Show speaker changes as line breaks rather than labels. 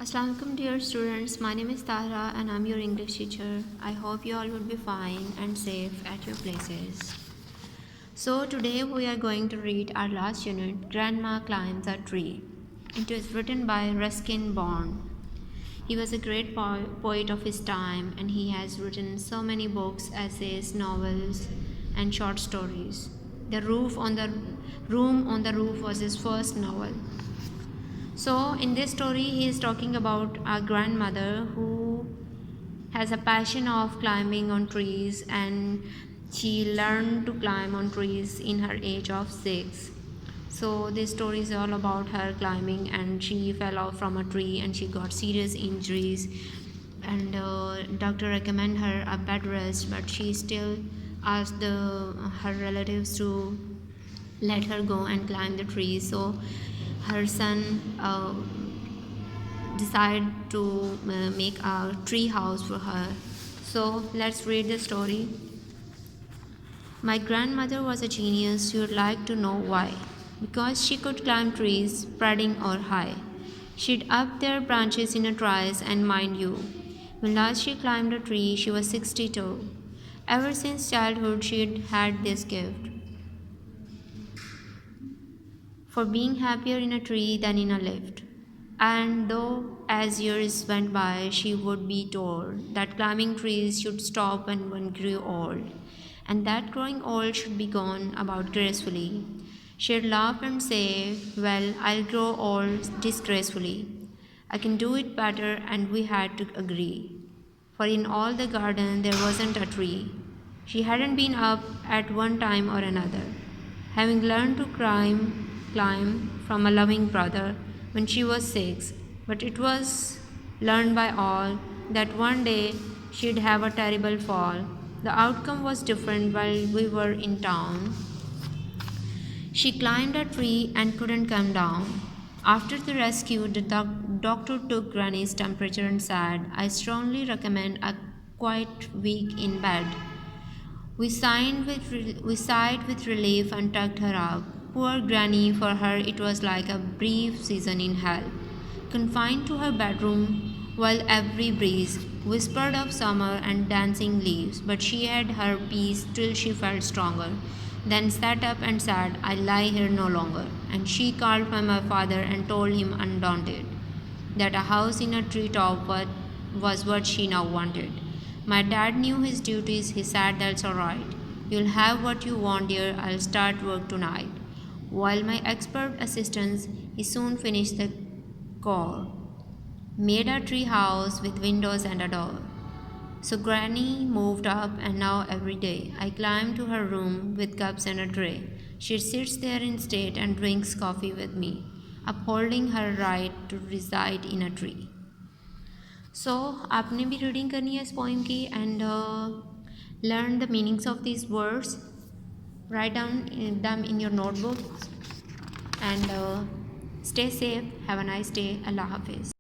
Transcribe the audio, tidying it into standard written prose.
Assalamualaikum dear students, my name is Tara and I'm your English teacher. I hope you all will be fine and safe at your places. So today we are going to read our last unit, Grandma Climbs a Tree. It was written by Ruskin Bond. He was a great poet of his time and he has written so many books, essays, novels and short stories. The Room on the Roof was his first novel. So, in this story, he is talking about a grandmother who has a passion of climbing on trees, and she learned to climb on trees in her age of 6. So, this story is all about her climbing, and she fell off from a tree and she got serious injuries. And doctor recommend her a bed rest, but she still asked her relatives to let her go and climb the tree. So her son decided to make a tree house for her. So let's read the story. My grandmother was a genius. You'd like to know why. Because she could climb trees, spreading or high. She'd up their branches in a trice, and mind you, when last she climbed a tree, she was 62. Ever since childhood, she'd had this gift for being happier in a tree than in a lift. And though as years went by, she would be told that climbing trees should stop when one grew old, and that growing old should be gone about gracefully. She'd laugh and say, well, I'll grow old disgracefully. I can do it better, and we had to agree. For in all the garden there wasn't a tree she hadn't been up at one time or another, having learned to climb from a loving brother when she was 6. But it was learned by all that one day she'd have a terrible fall. The outcome was different while we were in town. She climbed a tree and couldn't come down. After the rescue, the doctor took Granny's temperature and said, I strongly recommend a quiet week in bed. We sighed with relief and tucked her up. Poor Granny, for her it was like a brief season in hell, confined to her bedroom, while every breeze whispered of summer and dancing leaves. But she had her peace till she felt stronger, then sat up and said, I lie here no longer. And she called for my father and told him undaunted that a house in a treetop was what she now wanted. My dad knew his duties. He said, that's all right. You'll have what you want, dear. I'll start work tonight. While my expert assistants, he soon finished the core, made a tree house with windows and a door. So Granny moved up, and now every day I climb to her room with cups and a tray. She sits there in state and drinks coffee with me, upholding her right to reside in a tree. So आपने भी reading करनी है इस poem की and learn the meanings of these words. Write down them in your notebook and stay safe. Have a nice day. Allah Hafiz.